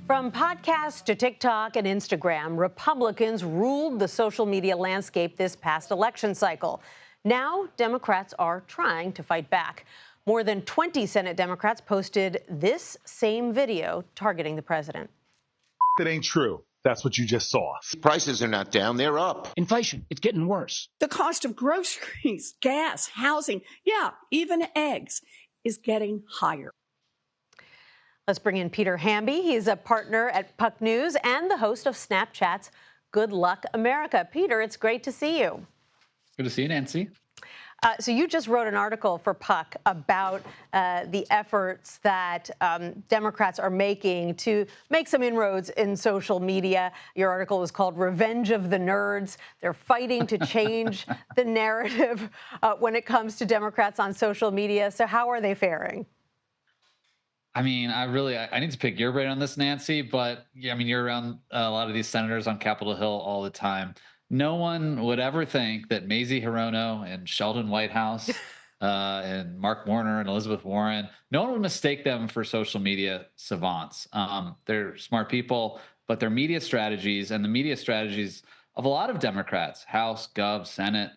From podcasts to TikTok and Instagram, Republicans ruled the social media landscape this past election cycle. Now, Democrats are trying to fight back. More than 20 Senate Democrats posted this same video targeting the president. That ain't true. That's what you just saw. Prices are not down, they're up. Inflation, it's getting worse. The cost of groceries, gas, housing, even eggs is getting higher. Let's bring in Peter Hamby. He's a partner at Puck News and the host of Snapchat's Good Luck America. Peter, it's great to see you. Good to see you, Nancy. So you just wrote an article for Puck about the efforts that Democrats are making to make some inroads in social media. Your article was called Revenge of the Nerds. They're fighting to change the narrative when it comes to Democrats on social media. So how are they faring? I mean, I need to pick your brain on this, Nancy, but yeah, I mean, you're around a lot of these senators on Capitol Hill all the time. No one would ever think that Mazie Hirono and Sheldon Whitehouse and Mark Warner and Elizabeth Warren, no one would mistake them for social media savants. They're smart people, but their media strategies and the media strategies of a lot of Democrats, House, Gov, Senate,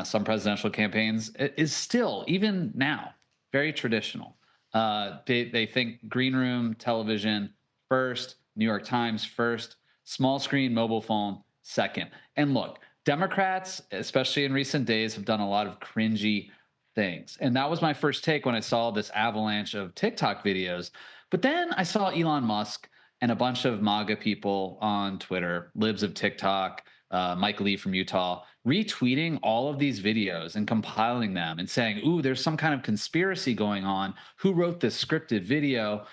some presidential campaigns, is still, even now, very traditional. They think green room television first, New York Times first, small screen mobile phone second. And look, Democrats, especially in recent days, have done a lot of cringy things. And that was my first take when I saw this avalanche of TikTok videos. But then I saw Elon Musk and a bunch of MAGA people on Twitter, libs of TikTok, Mike Lee from Utah, retweeting all of these videos and compiling them and saying, ooh, there's some kind of conspiracy going on. Who wrote this scripted video?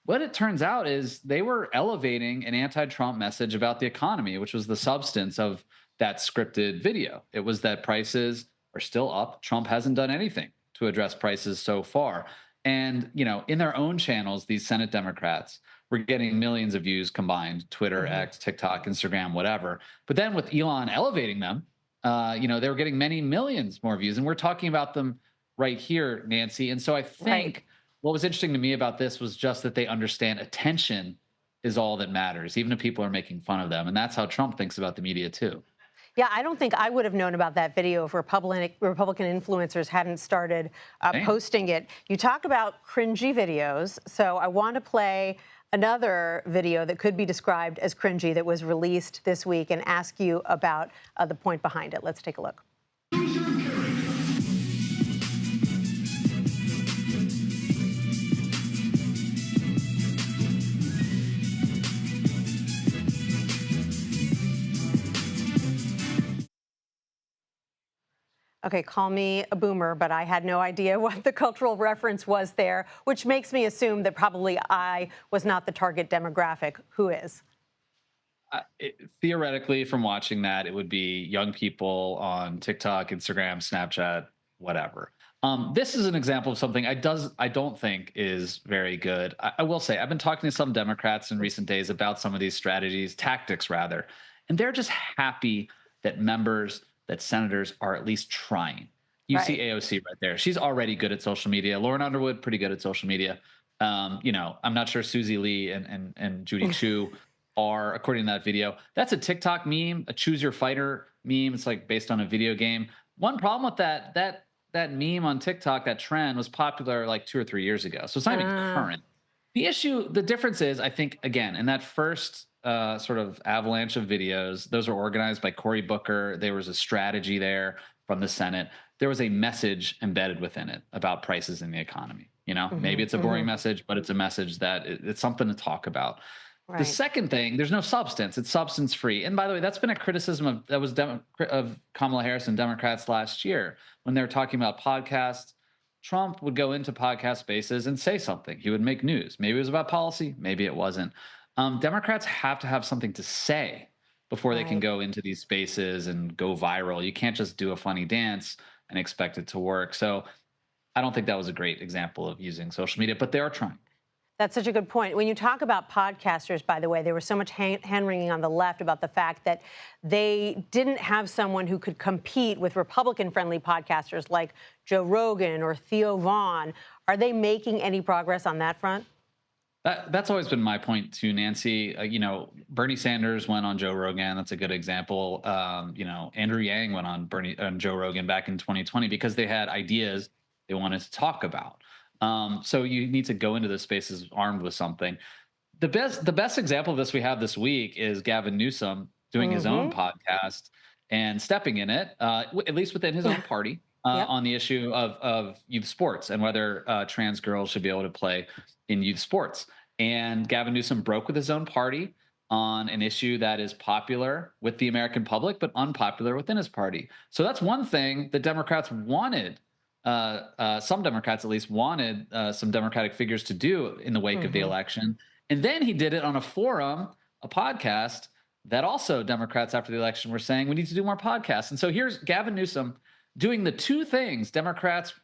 What it turns out is they were elevating an anti-Trump message about the economy, which was the substance of that scripted video. It was that prices are still up. Trump hasn't done anything to address prices so far. And, you know, in their own channels, these Senate Democrats were getting millions of views combined, Twitter, X, TikTok, Instagram, whatever. But then with Elon elevating them, they were getting many millions more views. And we're talking about them right here, Nancy. And so I think what was interesting to me about this was just that they understand attention is all that matters, even if people are making fun of them. And that's how Trump thinks about the media, too. Yeah, I don't think I would have known about that video if Republican influencers hadn't started posting it. You talk about cringy videos, so I want to play another video that could be described as cringy that was released this week and ask you about the point behind it. Let's take a look. Okay, call me a boomer, but I had no idea what the cultural reference was there, which makes me assume that probably I was not the target demographic. Who is? Theoretically, from watching that, it would be young people on TikTok, Instagram, Snapchat, whatever. This is an example of something I don't think is very good. I will say, I've been talking to some Democrats in recent days about some of these strategies, tactics rather, and they're just happy that that senators are at least trying. You see AOC right there. She's already good at social media. Lauren Underwood, pretty good at social media. I'm not sure Susie Lee and Judy Chu are, according to that video. That's a TikTok meme, a choose your fighter meme. It's like based on a video game. One problem with that meme on TikTok, that trend was popular like 2 or 3 years ago. So it's not even current. The difference is, I think, again, in that first sort of avalanche of videos, those were organized by Cory Booker. There was a strategy there from the Senate. There was a message embedded within it about prices in the economy. Maybe it's a boring message, but it's a message that it's something to talk about. Right. The second thing, there's no substance. It's substance free. And by the way, that's been a criticism of Kamala Harris and Democrats last year when they were talking about podcasts. Trump would go into podcast spaces and say something. He would make news. Maybe it was about policy. Maybe it wasn't. Democrats have to have something to say before they can go into these spaces and go viral. You can't just do a funny dance and expect it to work. So I don't think that was a great example of using social media, but they are trying. That's such a good point. When you talk about podcasters, by the way, there was so much hand-wringing on the left about the fact that they didn't have someone who could compete with Republican-friendly podcasters like Joe Rogan or Theo Vaughn. Are they making any progress on that front? That's always been my point too, Nancy. Bernie Sanders went on Joe Rogan. That's a good example. Andrew Yang went on Joe Rogan back in 2020 because they had ideas they wanted to talk about. So you need to go into those spaces armed with something. The best example of this we have this week is Gavin Newsom doing his own podcast and stepping in it, at least within his own party, Yep. on the issue of youth sports and whether trans girls should be able to play in youth sports. And Gavin Newsom broke with his own party on an issue that is popular with the American public, but unpopular within his party. So that's one thing the Democrats wanted. Some Democrats, at least, wanted some Democratic figures to do in the wake of the election. And then he did it on a forum, a podcast that also Democrats after the election were saying we need to do more podcasts. And so here's Gavin Newsom doing the two things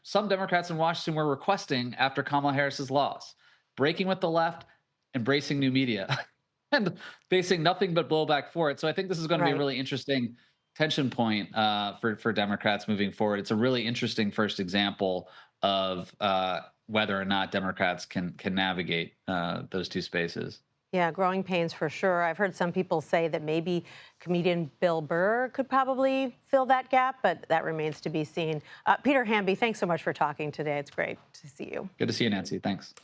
some Democrats in Washington were requesting after Kamala Harris's loss: breaking with the left, embracing new media, and facing nothing but blowback for it. So I think this is going to be a really interesting tension point for Democrats moving forward. It's a really interesting first example of whether or not Democrats can navigate those two spaces. Yeah, growing pains for sure. I've heard some people say that maybe comedian Bill Burr could probably fill that gap, but that remains to be seen. Peter Hamby, thanks so much for talking today. It's great to see you. Good to see you, Nancy. Thanks.